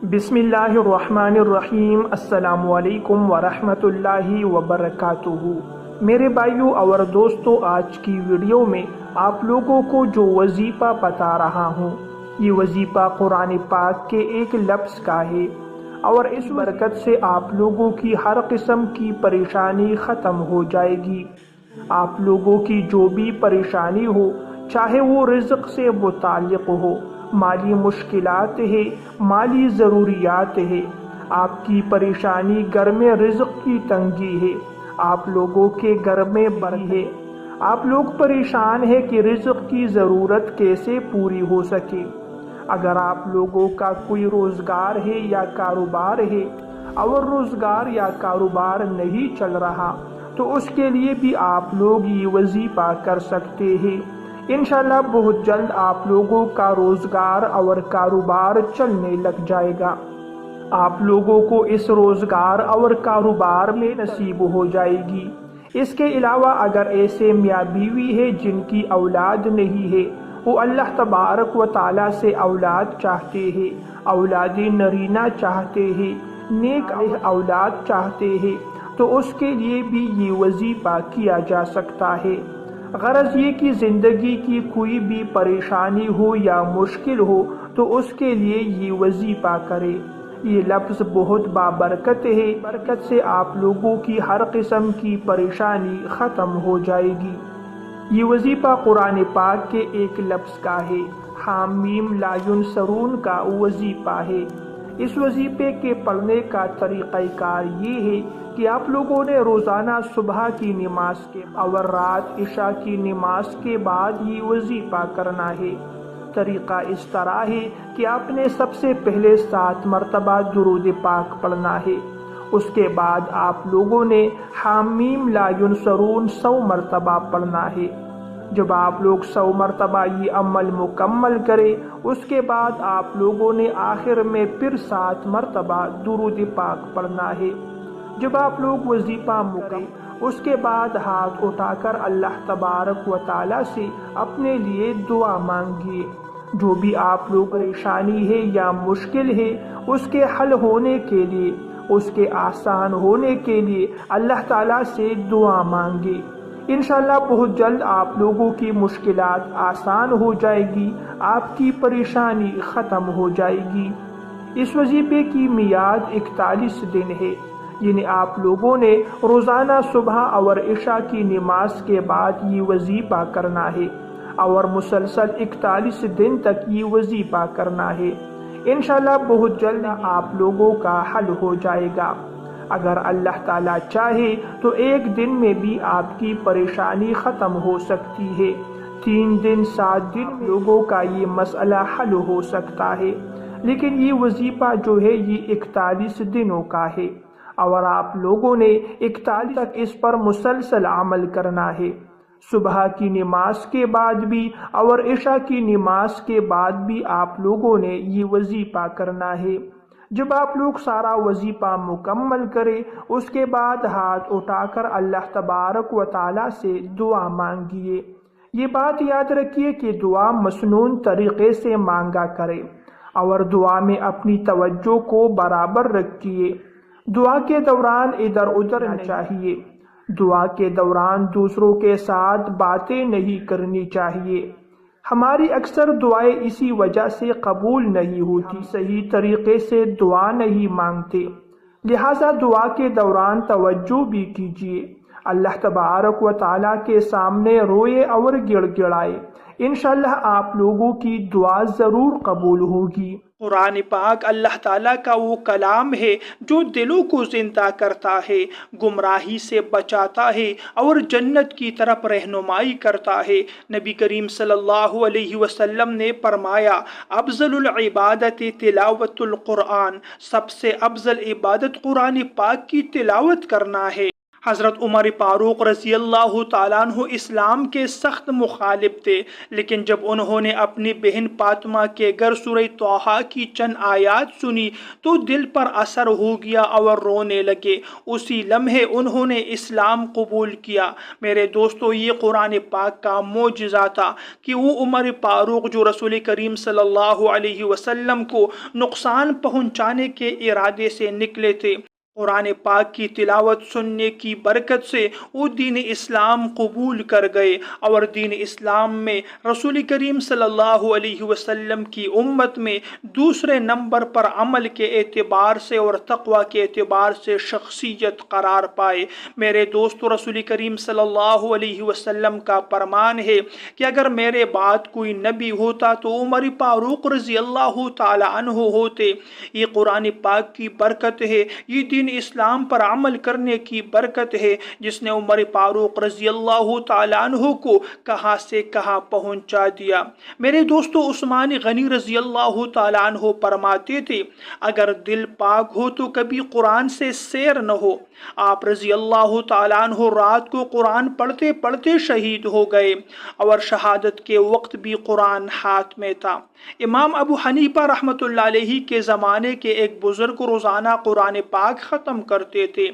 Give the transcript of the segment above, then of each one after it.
बिस्मिल्लाहिर्रहमानिर्रहीम। अस्सलामु अलैकुम वरहमतुल्लाहि वबरकातुहू। मेरे भाइयों और दोस्तों, आज की वीडियो में आप लोगों को जो वजीफ़ा बता रहा हूँ, ये वजीफ़ा कुरान पाक के एक लफ्ज़ का है और इस बरकत से आप लोगों की हर किस्म की परेशानी ख़त्म हो जाएगी। आप लोगों की जो भी परेशानी हो, चाहे वो रिज़्क़ से मुताल्लिक़ हो, माली मुश्किलात है, माली ज़रूरियात है, आपकी परेशानी घर में रिज़्क़ की तंगी है, आप लोगों के घर में बरकत है, आप लोग परेशान है कि रिज़्क़ की ज़रूरत कैसे पूरी हो सके। अगर आप लोगों का कोई रोज़गार है या कारोबार है और रोज़गार या कारोबार नहीं चल रहा, तो उसके लिए भी आप लोग ये वजीफ़ा कर सकते हैं। इंशाल्लाह बहुत जल्द आप लोगों का रोज़गार और कारोबार चलने लग जाएगा। आप लोगों को इस रोज़गार और कारोबार में नसीब हो जाएगी। इसके अलावा अगर ऐसे मियाँ बीवी है जिनकी औलाद नहीं है, वो अल्लाह तबारक व ताला से औलाद चाहते हैं, औलाद नरीना चाहते हैं, नेक औलाद चाहते हैं, तो उसके लिए भी ये वजीफ़ा किया जा सकता है। गरज ये कि ज़िंदगी की कोई भी परेशानी हो या मुश्किल हो, तो उसके लिए ये वजीफ़ा करे। ये लफ्ज़ बहुत बाबरकत है, बरकत से आप लोगों की हर किस्म की परेशानी ख़त्म हो जाएगी। ये वजीफ़ा कुरान पाक के एक लफ्ज़ का है, हामीम ला युनसरून का वजीफ़ा है। इस वजीफ़े के पढ़ने का तरीक़ाकार ये है कि आप लोगों ने रोज़ाना सुबह की नमाज के और रात इशा की नमाज के बाद ये वजीफ़ा करना है। तरीक़ा इस तरह है कि आपने सबसे पहले 7 मरतबा दुरूद पाक पढ़ना है। उसके बाद आप लोगों ने हामीम ला युनसरून 100 मरतबा पढ़ना है। जब आप लोग 100 मरतबा ये अमल मुकम्मल करें, उसके बाद आप लोगों ने आखिर में फिर 7 मरतबा दुरूद पाक पढ़ना है। जब आप लोग वजीफ़ा मुकम्मल, उसके बाद हाथ उठाकर अल्लाह तबारक व ताला से अपने लिए दुआ मांगिए। जो भी आप लोग परेशानी है या मुश्किल है, उसके हल होने के लिए, उसके आसान होने के लिए अल्लाह ताला से दुआ मांगे। इंशाल्लाह बहुत जल्द आप लोगों की मुश्किलात आसान हो जाएगी, आपकी परेशानी ख़त्म हो जाएगी। इस वजीफ़े की मियाद 41 दिन है, यानी आप लोगों ने रोज़ाना सुबह और इशा की नमाज के बाद ये वजीफ़ा करना है और मुसलसल 41 दिन तक ये वजीफ़ा करना है। इंशाल्लाह बहुत जल्द आप लोगों का हल हो जाएगा। अगर अल्लाह ताला चाहे तो एक दिन में भी आपकी परेशानी ख़त्म हो सकती है। 3 दिन 7 दिन लोगों का ये मसला हल हो सकता है, लेकिन ये वजीफ़ा जो है ये 41 दिनों का है और आप लोगों ने 41 तक इस पर मुसलसल अमल करना है। सुबह की नमाज के बाद भी और इशा की नमाज के बाद भी आप लोगों ने ये वजीफ़ा करना है। जब आप लोग सारा वजीफ़ा मुकम्मल करें, उसके बाद हाथ उठाकर अल्लाह तबारक व ताला से दुआ मांगिए। ये बात याद रखिए कि दुआ मसनून तरीक़े से मांगा करें और दुआ में अपनी तवज्जो को बराबर रखिए। दुआ के दौरान इधर उधर न चाहिए। दुआ के दौरान दूसरों के साथ बातें नहीं करनी चाहिए। हमारी अक्सर दुआएं इसी वजह से कबूल नहीं होती, सही तरीके से दुआ नहीं मांगते। लिहाजा दुआ के दौरान तवज्जो भी कीजिए। अल्लाह तबारक व ताला के सामने रोए और गिड़गिड़ाए। इंशाल्लाह आप लोगों की दुआ ज़रूर कबूल होगी। कुरान पाक अल्लाह ताला का वो कलाम है जो दिलों को जिंदा करता है, गुमराही से बचाता है और जन्नत की तरफ रहनुमाई करता है। नबी करीम सल्लल्लाहु अलैहि वसल्लम ने फरमाया, अफजलुल इबादत तिलावतुल कुरान, सबसे अफजल इबादत कुरान पाक की तिलावत करना है। حضرت عمر فاروق رضی اللہ تعالیٰ عنہ اسلام کے سخت مخالف تھے، لیکن جب انہوں نے اپنی بہن فاطمہ کے گھر سورہ طٰہٰ کی چند آیات سنی تو دل پر اثر ہو گیا اور رونے لگے۔ اسی لمحے انہوں نے اسلام قبول کیا۔ میرے دوستو، یہ قرآن پاک کا معجزہ تھا کہ وہ عمر فاروق جو رسول کریم صلی اللہ علیہ وسلم کو نقصان پہنچانے کے ارادے سے نکلے تھے، قرآن پاک کی تلاوت سننے کی برکت سے وہ دین اسلام قبول کر گئے، اور دین اسلام میں رسول کریم صلی اللہ علیہ وسلم کی امت میں دوسرے نمبر پر عمل کے اعتبار سے اور تقوی کے اعتبار سے شخصیت قرار پائے۔ میرے دوستو، رسول کریم صلی اللہ علیہ وسلم کا فرمان ہے کہ اگر میرے بعد کوئی نبی ہوتا تو عمر فاروق رضی اللہ تعالی عنہ ہوتے۔ یہ قرآن پاک کی برکت ہے، یہ دین اسلام پر عمل کرنے کی برکت ہے جس نے عمر فاروق رضی اللہ تعالی عنہ کو کہاں سے کہاں پہنچا دیا۔ میرے دوستو، عثمان غنی رضی اللہ تعالی عنہ فرماتے تھے، اگر دل پاک ہو تو کبھی قرآن سے سیر نہ ہو۔ آپ رضی اللہ تعالی عنہ رات کو قرآن پڑھتے پڑھتے شہید ہو گئے، اور شہادت کے وقت بھی قرآن ہاتھ میں تھا۔ امام ابو حنیفہ رحمۃ اللہ علیہ کے زمانے کے ایک بزرگ روزانہ قرآن پاک ختم کرتے تھے۔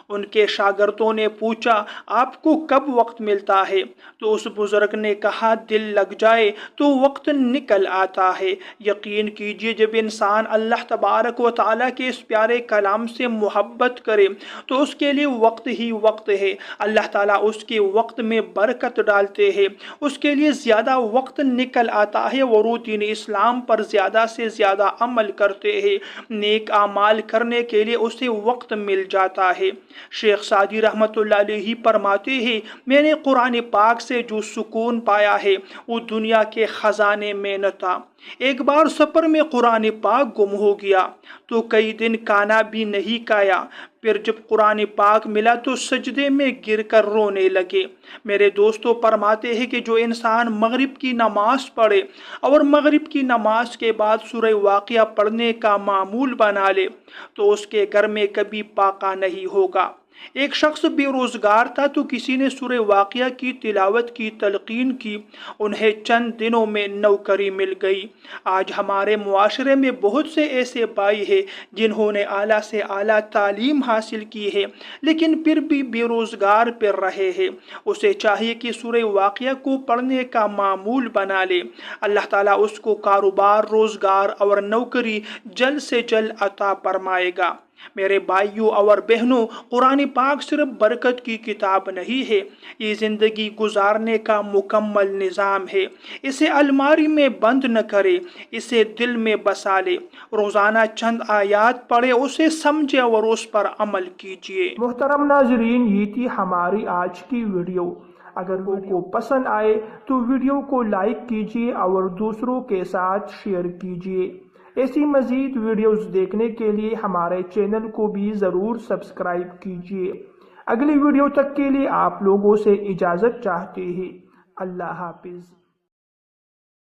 ان کے شاگردوں نے پوچھا، آپ کو کب وقت ملتا ہے؟ تو اس بزرگ نے کہا، دل لگ جائے تو وقت نکل آتا ہے۔ یقین کیجئے، جب انسان اللہ تبارک و تعالیٰ کے اس پیارے کلام سے محبت کرے تو اس کے لیے وقت ہی وقت ہے۔ اللہ تعالیٰ اس کے وقت میں برکت ڈالتے ہیں، اس کے لیے زیادہ وقت نکل آتا ہے، اور وہ دین اسلام پر زیادہ سے زیادہ عمل کرتے ہیں۔ نیک اعمال کرنے کے لیے اسے وقت مل جاتا ہے۔ شیخ سعدی رحمت اللہ علیہ فرماتے ہیں، میں نے قرآن پاک سے جو سکون پایا ہے وہ دنیا کے خزانے میں نہ تھا۔ ایک بار سفر میں قرآن پاک گم ہو گیا تو کئی دن کھانا بھی نہیں کھایا۔ پھر جب قرآن پاک ملا تو سجدے میں گر کر رونے لگے۔ میرے دوستو، فرماتے ہیں کہ جو انسان مغرب کی نماز پڑھے اور مغرب کی نماز کے بعد سورہ واقعہ پڑھنے کا معمول بنا لے تو اس کے گھر میں کبھی فاقہ نہیں ہوگا۔ ایک شخص بے روزگار تھا تو کسی نے سورہ واقعہ کی تلاوت کی تلقین کی، انہیں چند دنوں میں نوکری مل گئی۔ آج ہمارے معاشرے میں بہت سے ایسے بھائی ہیں جنہوں نے اعلیٰ سے اعلیٰ تعلیم حاصل کی ہے لیکن پھر بھی بے روزگار پھر رہے ہیں۔ اسے چاہیے کہ سورہ واقعہ کو پڑھنے کا معمول بنا لے۔ اللہ تعالیٰ اس کو کاروبار، روزگار اور نوکری جلد سے جلد عطا فرمائے گا۔ میرے بھائیوں اور بہنوں، قرآن پاک صرف برکت کی کتاب نہیں ہے، یہ زندگی گزارنے کا مکمل نظام ہے۔ اسے الماری میں بند نہ کرے، اسے دل میں بسا لے۔ روزانہ چند آیات پڑھے، اسے سمجھے اور اس پر عمل کیجیے۔ محترم ناظرین، یہ تھی ہماری آج کی ویڈیو۔ اگر وہ کو پسند آئے تو ویڈیو کو لائک کیجیے اور دوسروں کے ساتھ شیئر کیجیے۔ ایسی مزید ویڈیوز دیکھنے کے لیے ہمارے چینل کو بھی ضرور سبسکرائب کیجیے۔ اگلی ویڈیو تک کے لیے آپ لوگوں سے اجازت چاہتے ہیں۔ اللہ حافظ۔